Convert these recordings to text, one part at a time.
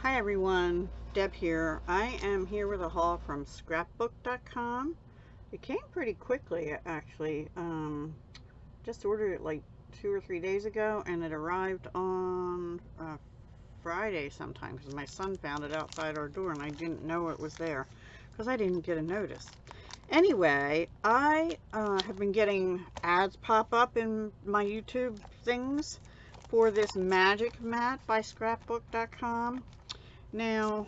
Hi everyone, Deb here. I am here with a haul from scrapbook.com. It came pretty quickly actually. Just ordered it like 2 or 3 days ago and it arrived on Friday sometime because my son found it outside our door and I didn't know it was there because I didn't get a notice. Anyway, I have been getting ads pop up in my YouTube things for this magic mat by scrapbook.com. Now,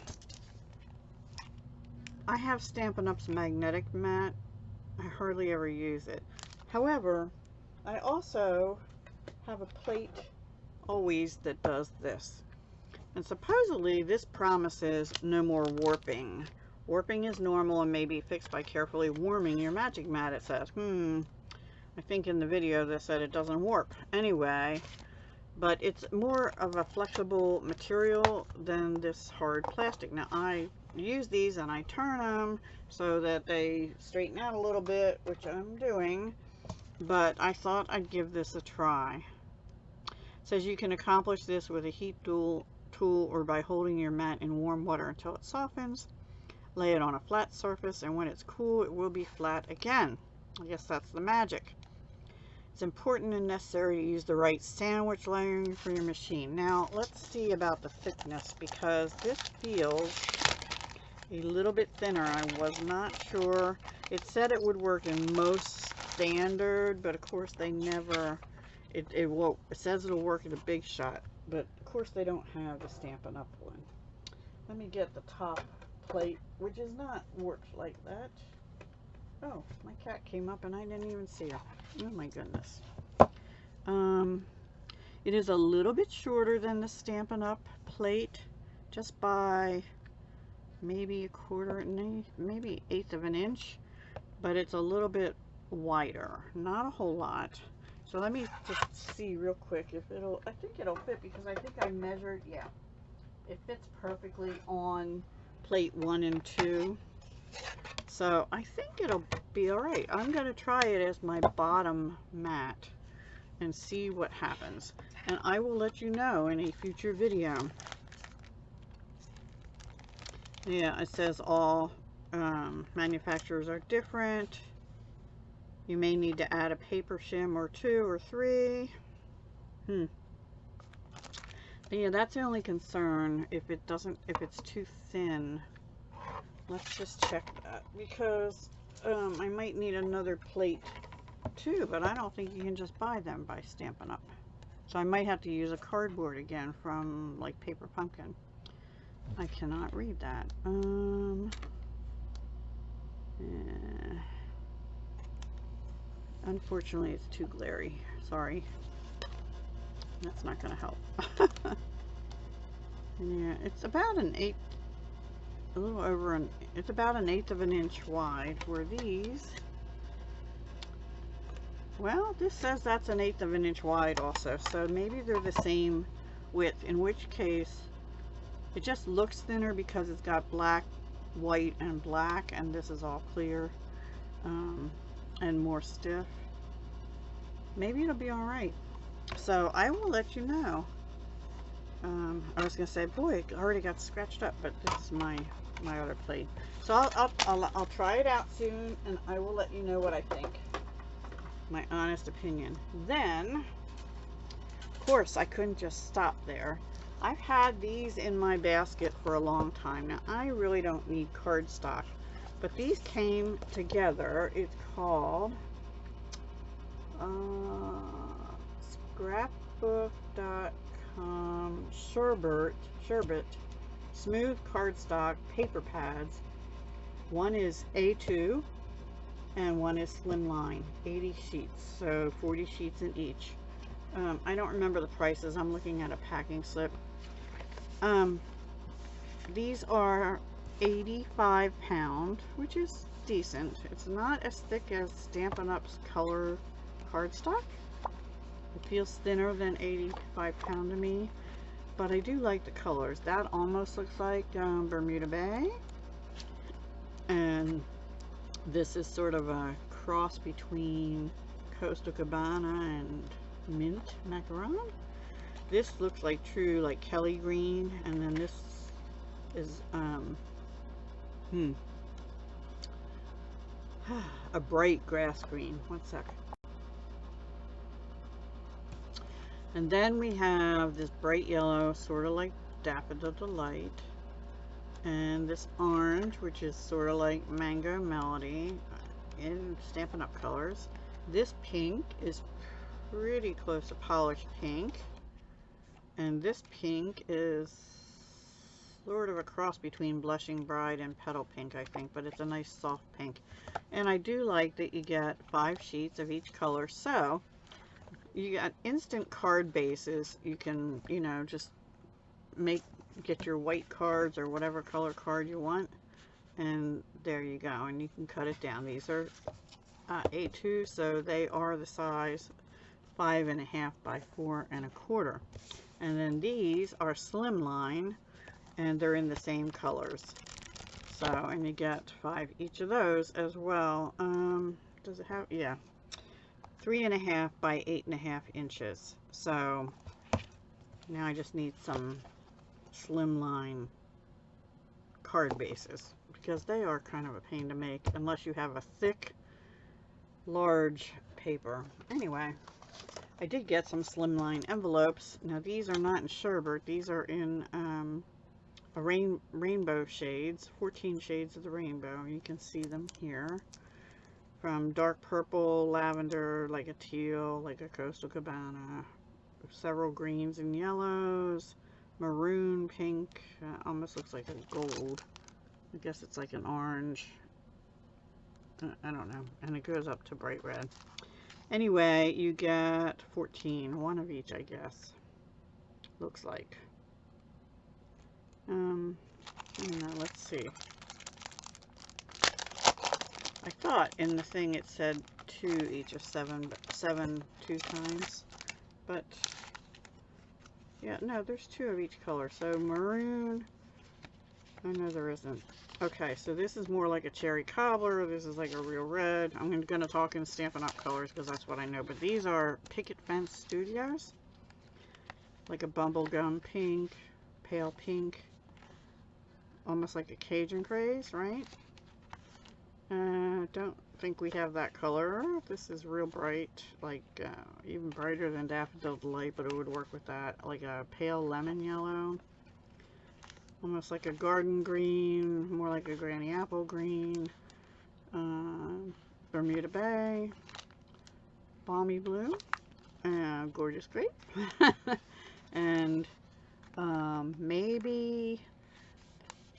I have Stampin' Up's magnetic mat. I hardly ever use it. However, I also have a plate always that does this. And supposedly this promises no more warping. Warping is normal and may be fixed by carefully warming your magic mat, it says. I think in the video they said it doesn't warp. Anyway, but it's more of a flexible material than this hard plastic. Now I use these and I turn them so that they straighten out a little bit, which I'm doing, but I thought I'd give this a try. It says you can accomplish this with a heat tool or by holding your mat in warm water until it softens. Lay it on a flat surface and when it's cool it will be flat again. I guess that's the magic. It's important and necessary to use the right sandwich layering for your machine. Now let's see about the thickness because this feels a little bit thinner. I was not sure. It said it would work in most standard, but of course they never, it says it'll work in a Big Shot, but of course they don't have the Stampin' Up one. Let me get the top plate, which is not warped like that. Oh, my cat came up and I didn't even see her. Oh my goodness. It is a little bit shorter than the Stampin' Up plate, just by maybe a quarter, maybe 1/8 of an inch, but it's a little bit wider, not a whole lot. So let me just see real quick if it'll, I think it'll fit because I think I measured, yeah, it fits perfectly on plate 1 and 2. So I think it'll be alright. I'm going to try it as my bottom mat and see what happens. And I will let you know in a future video. Yeah, it says all manufacturers are different. You may need to add a paper shim or 2 or 3. Yeah, that's the only concern. If it's too thin. Let's just check that because I might need another plate too, but I don't think you can just buy them by Stampin' Up. So I might have to use a cardboard again from like Paper Pumpkin. I cannot read that. Unfortunately, it's too glary. Sorry. That's not going to help. Yeah, it's about an 8. A little over it's about an 1/8 of an inch wide, where these, well, this says that's an 1/8 of an inch wide also, so maybe they're the same width, in which case it just looks thinner because it's got black, white, and black, and this is all clear and more stiff. Maybe it'll be alright, so I will let you know. I was gonna say, boy, it already got scratched up, but this is my other plate. So I'll try it out soon, and I will let you know what I think. My honest opinion. Then, of course, I couldn't just stop there. I've had these in my basket for a long time now. I really don't need cardstock, but these came together. It's called Scrapbook.com Sherbet smooth cardstock paper pads. One is A2 and one is slimline, 80 sheets, so 40 sheets in each. I don't remember the prices. I'm looking at a packing slip. These are 85 pound, which is decent. It's not as thick as Stampin' Up's color cardstock. It feels thinner than 85 pound to me, but I do like the colors. That almost looks like Bermuda Bay, and this is sort of a cross between Coastal Cabana and Mint Macaron. This looks like true like Kelly green, and then this is a bright grass green. One sec. And then we have this bright yellow, sort of like Daffodil Delight. And this orange, which is sort of like Mango Melody in Stampin' Up! Colors. This pink is pretty close to polished pink. And this pink is sort of a cross between Blushing Bride and Petal Pink, I think, but it's a nice soft pink. And I do like that you get 5 sheets of each color, so you got instant card bases. You can, you know, just get your white cards or whatever color card you want, and there you go, and you can cut it down. These are A2, so they are the size 5.5 by 4 1/4. And then these are slimline, and they're in the same colors. So, and you get 5 each of those as well. Does it have? Yeah, 3.5 by 8.5 inches. So now I just need some slimline card bases, because they are kind of a pain to make unless you have a thick, large paper. Anyway, I did get some slimline envelopes. Now these are not in sherbet, these are in a rainbow shades, 14 shades of the rainbow. You can see them here, from dark purple, lavender, like a teal, like a Coastal Cabana, several greens and yellows, maroon, pink, almost looks like a gold. I guess it's like an orange. I don't know. And it goes up to bright red. Anyway, you get 14, one of each, I guess. Looks like. I don't know, let's see. I thought in the thing it said 2 each of 7 2 times, but yeah, no, there's 2 of each color. So maroon, oh no, there isn't. Okay, so this is more like a cherry cobbler. This is like a real red. I'm going to talk in Stampin' Up! Colors because that's what I know. But these are Picket Fence Studios. Like a bubblegum pink, pale pink. Almost like a Cajun Craze, right? Don't think we have that color. This is real bright, like even brighter than Daffodil Delight, but it would work with that. Like a pale lemon yellow. Almost like a garden green, more like a Granny Apple green. Bermuda Bay. Balmy blue. Gorgeous grape. And maybe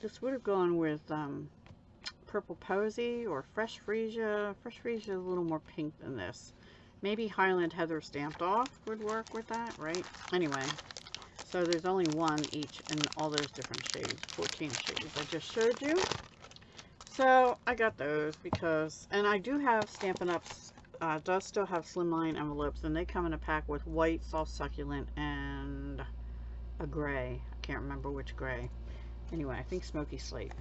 this would have gone with Purple Posy or Fresh Freesia. Fresh Freesia is a little more pink than this. Maybe Highland Heather Stamped Off would work with that, right? Anyway, so there's only 1 each in all those different shades, 14 shades I just showed you. So I got those because, and I do have Stampin' Up's, does still have slimline envelopes, and they come in a pack with white, soft succulent, and a gray. I can't remember which gray. Anyway, I think Smoky Slate.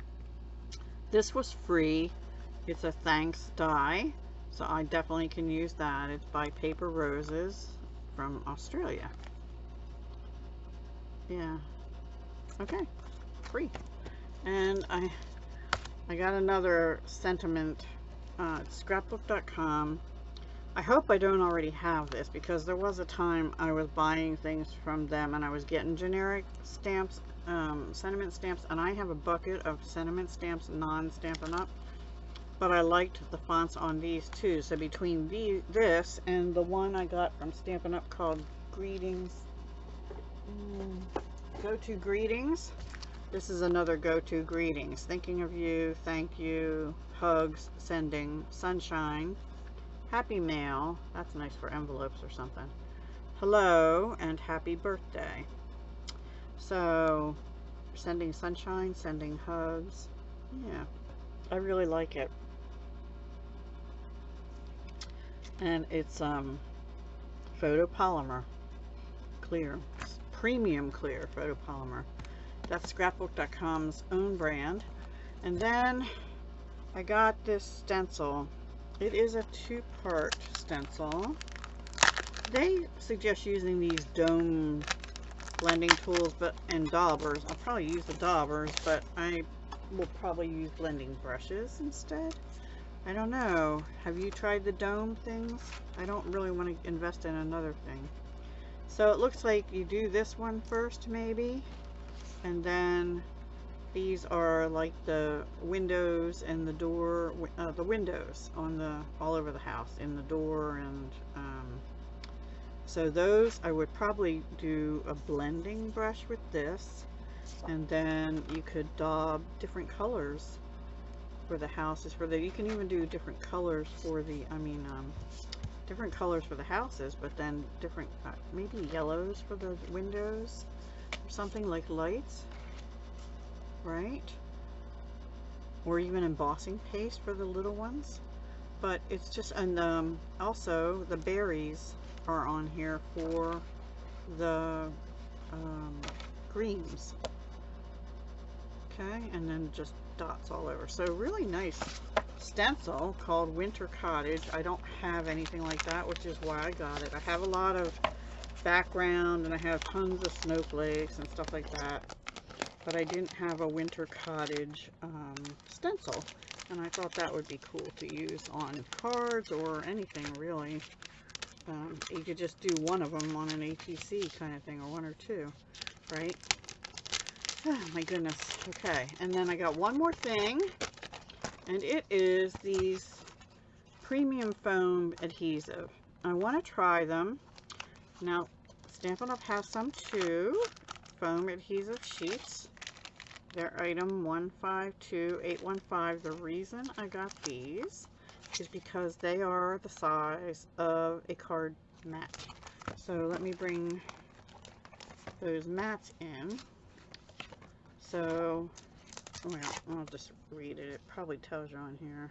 This was free. It's a thanks die, so I definitely can use that. It's by Paper Roses from Australia. Yeah. Okay. Free. And I got another sentiment. Scrapbook.com. I hope I don't already have this, because there was a time I was buying things from them and I was getting generic stamps, sentiment stamps, and I have a bucket of sentiment stamps non-Stampin' Up, but I liked the fonts on these too. So between this and the one I got from Stampin' Up called Greetings, Go-To Greetings, this is another Go-To Greetings. Thinking of you, thank you, hugs, sending, sunshine, happy mail, that's nice for envelopes or something, hello, and happy birthday. So sending sunshine, sending hugs, yeah, I really like it. And it's photopolymer clear, premium clear photopolymer. That's Scrapbook.com's own brand. And then I got this stencil. It is a 2-part stencil. They suggest using these dome blending tools and daubers. I'll probably use the daubers, but I will probably use blending brushes instead. I don't know. Have you tried the dome things? I don't really want to invest in another thing. So it looks like you do this one first maybe, and then these are like the windows and the door, the windows on the all over the house, in the door, and so those I would probably do a blending brush with this, and then you could daub different colors for the houses. You can even do different colors for the, different colors for the houses, but then different, maybe yellows for the windows, or something like lights, right? Or even embossing paste for the little ones. But it's just, and also the berries are on here for the greens. Okay, and then just dots all over. So really nice stencil called Winter Cottage. I don't have anything like that, which is why I got it. I have a lot of background and I have tons of snowflakes and stuff like that, but I didn't have a Winter Cottage stencil, and I thought that would be cool to use on cards or anything really. You could just do one of them on an ATC kind of thing, or one or two, right? Oh my goodness. Okay, and then I got one more thing, and it is these premium foam adhesive. I want to try them. Now, Stampin' Up! Has some too, foam adhesive sheets. They're item 152815. The reason I got these is because they are the size of a card mat. So let me bring those mats in. So, well, I'll just read it. It probably tells you on here.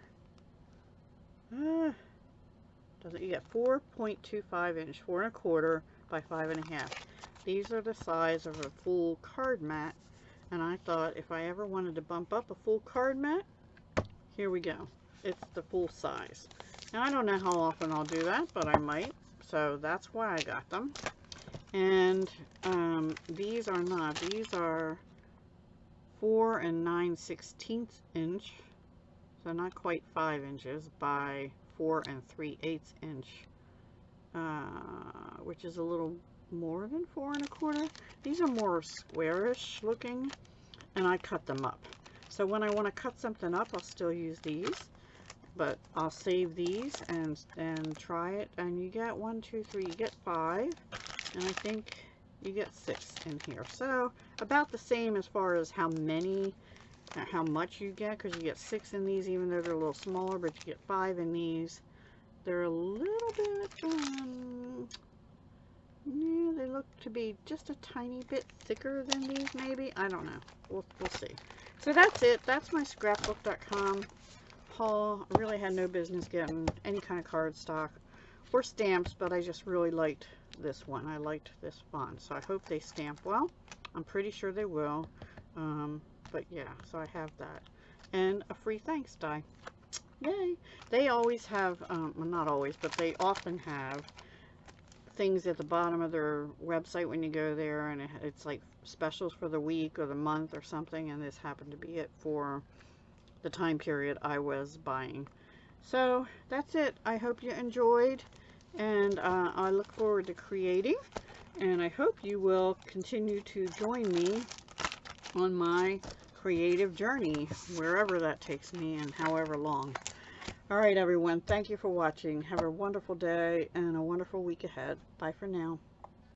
Doesn't, you get 4.25 inch, 4 1/4 by 5 1/2. These are the size of a full card mat, and I thought if I ever wanted to bump up a full card mat, here we go. It's the full size. Now I don't know how often I'll do that, but I might. So that's why I got them. And these are not. These are 4 9/16 inch, so not quite 5 inches by 4 3/8 inch, which is a little more than 4 1/4. These are more squarish looking, and I cut them up. So when I want to cut something up, I'll still use these, but I'll save these and try it. And you get 1, 2, 3, you get 5, and I think you get 6 in here. So about the same as far as how much you get, because you get 6 in these, even though they're a little smaller, but you get 5 in these. They're a little bit, yeah, they look to be just a tiny bit thicker than these, maybe. I don't know. We'll see. So that's it. That's my scrapbook.com haul. I really had no business getting any kind of cardstock or stamps, but I just really liked this one. I liked this font, so I hope they stamp well. I'm pretty sure they will. But yeah, so I have that. And a free thanks die. Yay! They always have, well, not always, but they often have things at the bottom of their website when you go there, and it's like specials for the week or the month or something, and this happened to be it for the time period I was buying. So that's it. I hope you enjoyed, and I look forward to creating, and I hope you will continue to join me on my creative journey, wherever that takes me and however long. All right, everyone, thank you for watching. Have a wonderful day and a wonderful week ahead. Bye for now.